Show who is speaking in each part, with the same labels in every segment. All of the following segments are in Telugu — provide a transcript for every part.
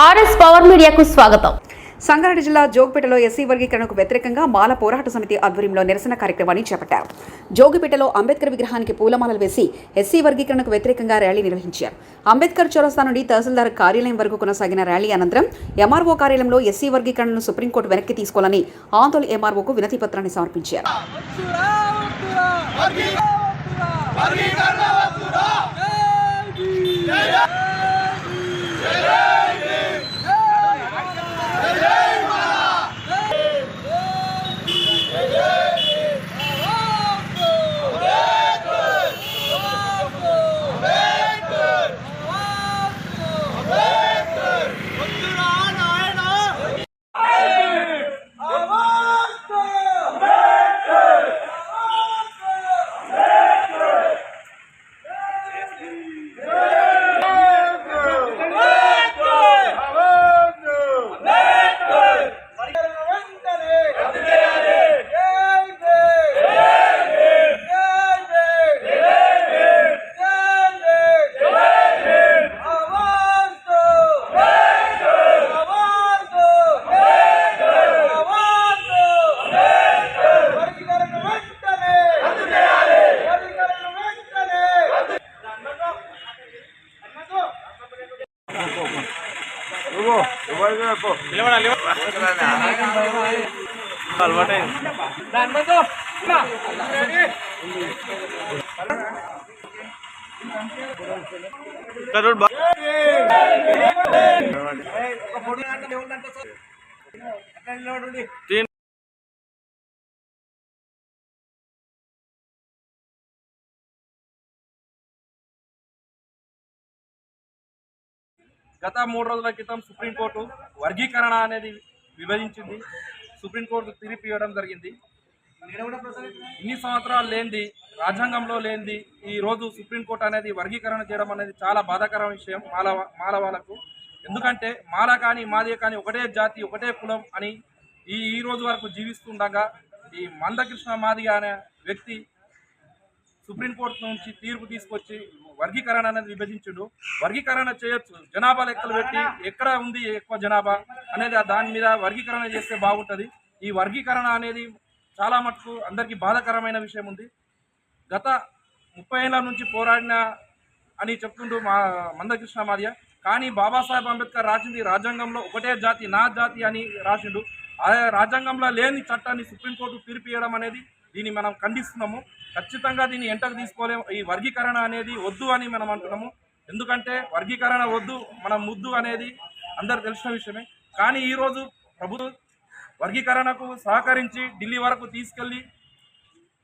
Speaker 1: ఆర్ఎస్ పవర్ మీడియాకు స్వాగతం.
Speaker 2: సంగారెడ్డి జిల్లా జోగిపేటలో ఎస్సీ వర్గీకరణకు వ్యతిరేకంగా మాల పోరాట సమితి ఆధ్వర్యంలో నిరసన కార్యక్రమాన్ని చేపట్టారు. జోగిపేటలో అంబేద్కర్ విగ్రహానికి పూలమాలలు వేసి ఎస్సీ వర్గీకరణకు వ్యతిరేకంగా ర్యాలీ నిర్వహించారు. అంబేద్కర్ చౌరస్తా నుండి తహసీల్దార్ కార్యాలయం వరకు కొనసాగిన ర్యాలీ అనంతరం ఎంఆర్ఓ కార్యాలయంలో ఎస్సీ వర్గీకరణను సుప్రీంకోర్టు వెనక్కి తీసుకోవాలని ఆందోళన ఎంఆర్ఓకు వినతి పత్రాన్ని సమర్పించారు.
Speaker 3: గత 3 రోజుల క్రితం సుప్రీంకోర్టు వర్గీకరణ అనేది విభజించింది. సుప్రీంకోర్టు తీర్పు ఇవ్వడం జరిగింది. ఇన్ని సంవత్సరాలు లేనిది, రాజ్యాంగంలో లేనిది ఈ రోజు సుప్రీంకోర్టు అనేది వర్గీకరణ చేయడం అనేది చాలా బాధాకరమైన విషయం మాల వాళ్ళకు. ఎందుకంటే మాల కానీ మాదిగ కానీ ఒకటే జాతి ఒకటే కులం అని ఈ రోజు వరకు జీవిస్తుండగా ఈ మందకృష్ణ మాదిగ అనే వ్యక్తి సుప్రీంకోర్టు నుంచి తీర్పు తీసుకొచ్చి వర్గీకరణ అనేది విభజించుడు. వర్గీకరణ చేయొచ్చు, జనాభా లెక్కలు పెట్టి ఎక్కడ ఉంది ఎక్కువ జనాభా అనేది దాని మీద వర్గీకరణ చేస్తే బాగుంటుంది. ఈ వర్గీకరణ అనేది చాలా మటుకు అందరికీ బాధాకరమైన విషయం ఉంది. గత 30 ఏళ్ళ నుంచి పోరాడిన అని చెప్తుంటూ మందకృష్ణ మాదిగ, కానీ బాబాసాహెబ్ అంబేద్కర్ రాసింది రాజ్యాంగంలో ఒకటే జాతి నా జాతి అని రాసిండు. అదే రాజ్యాంగంలో లేని చట్టాన్ని సుప్రీంకోర్టు తీర్పు ఇవ్వడం అనేది దీన్ని మనం ఖండిస్తున్నాము. ఖచ్చితంగా దీన్ని ఎంటకు తీసుకోలేము. ఈ వర్గీకరణ అనేది వద్దు అని మనం అంటున్నాము. ఎందుకంటే వర్గీకరణ వద్దు, మనం ముద్దు అనేది అందరు తెలిసిన విషయమే. కానీ ఈరోజు ప్రభుత్వం వర్గీకరణకు సహకరించి ఢిల్లీ వరకు తీసుకెళ్ళి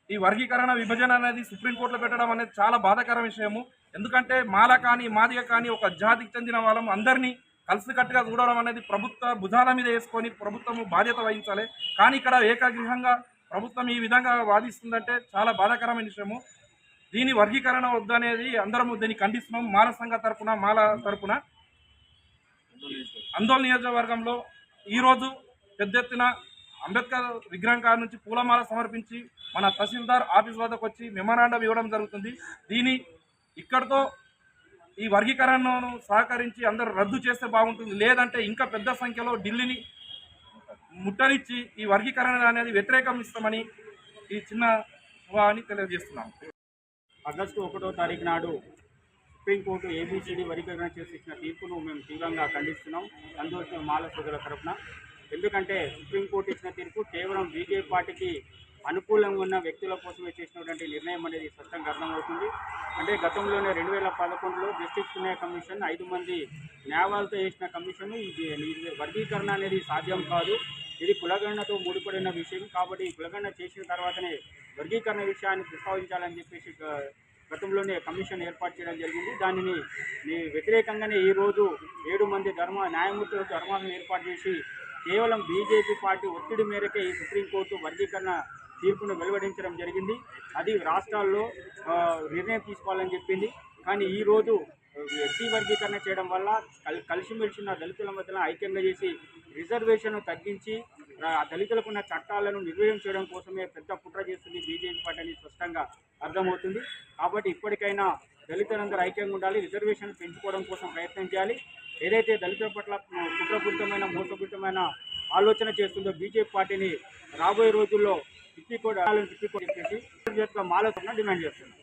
Speaker 3: ఈ వర్గీకరణ విభజన అనేది సుప్రీంకోర్టులో పెట్టడం అనేది చాలా బాధాకర విషయము. ఎందుకంటే మాల కానీ మాదిగ కానీ ఒక జాతికి చెందిన వాళ్ళం అందరినీ కలిసికట్టుగా చూడడం అనేది ప్రభుత్వ భుజాల మీద వేసుకొని ప్రభుత్వము బాధ్యత వహించాలి. కానీ ఇక్కడ ఏకగ్రీవంగా ప్రభుత్వం ఈ విధంగా వాదిస్తుందంటే చాలా బాధాకరమైన విషయము. దీని వర్గీకరణ వద్దనేది అందరము దీన్ని ఖండిస్తున్నాం. మాల సంఘ తరపున తరపున ఆందోళన నియోజకవర్గంలో ఈరోజు పెద్ద ఎత్తున అంబేద్కర్ విగ్రహం కాడ నుంచి పూలమాల సమర్పించి మన తహసీల్దార్ ఆఫీస్ వద్దకు వచ్చి మెమరాండం ఇవ్వడం జరుగుతుంది. దీని ఇక్కడితో ఈ వర్గీకరణను సహకరించి అందరూ రద్దు చేస్తే బాగుంటుంది. లేదంటే ఇంకా పెద్ద సంఖ్యలో ఢిల్లీని ముట్టనిచ్చి ఈ వర్గీకరణ అనేది వ్యతిరేకం ఇస్తామని ఈ చిన్న అని తెలియజేస్తున్నాము.
Speaker 4: ఆగస్టు 1వ తారీఖు నాడు సుప్రీంకోర్టు ఏబిసిడి వర్గీకరణ చేసి ఇచ్చిన తీర్పును మేము తీవ్రంగా ఖండిస్తున్నాం. సంతోష మాల సోదరుల తరఫున. ఎందుకంటే సుప్రీంకోర్టు ఇచ్చిన తీర్పు కేవలం బీజేపీ పార్టీకి అనుకూలంగా ఉన్న వ్యక్తుల కోసమే చేసినటువంటి నిర్ణయం అనేది స్పష్టంగా అర్థమవుతుంది. అంటే గతంలోనే 2011లో జస్టిస్ పుణ్య కమిషన్ 5 మంది న్యాయవాదులతో చేసిన కమిషన్ ఇది వర్గీకరణ అనేది సాధ్యం కాదు, ఇది కులగణనతో ముడిపడిన విషయం, కాబట్టి కులగణన చేసిన తర్వాతనే వర్గీకరణ విషయాన్ని ప్రస్తావించాలని చెప్పేసి గతంలోనే కమిషన్ ఏర్పాటు చేయడం జరిగింది. దానిని వ్యతిరేకంగానే ఈరోజు 7 మంది న్యాయమూర్తుల ధర్మాలను ఏర్పాటు చేసి కేవలం బీజేపీ పార్టీ ఒత్తిడి మేరకే ఈ సుప్రీంకోర్టు వర్గీకరణ తీర్పును వెలువడించడం జరిగింది. అది రాష్ట్రాల్లో నిర్ణయం తీసుకోవాలని చెప్పింది. కానీ ఈరోజు ఎస్సీ వర్గీకరణ చేయడం వల్ల కలిసిమెలిసిన దళితుల మధ్యన ఐక్యంగా చేసి రిజర్వేషన్ తగ్గించి దళితులకున్న చట్టాలను నిర్వీర్యం చేయడం కోసమే పెద్ద కుట్ర చేస్తుంది బీజేపీ పార్టీ అని స్పష్టంగా అర్థమవుతుంది. కాబట్టి ఇప్పటికైనా దళితులందరూ ఐక్యంగా ఉండాలి, రిజర్వేషన్ పెంచుకోవడం కోసం ప్రయత్నం చేయాలి. ఏదైతే దళితుల పట్ల కుట్రపూరితమైన మోసపూరితమైన ఆలోచన చేస్తుందో బీజేపీ పార్టీని రాబోయే రోజుల్లో తిప్పికోడాలని చెప్పేసి మాల డిమాండ్ చేస్తున్నాం.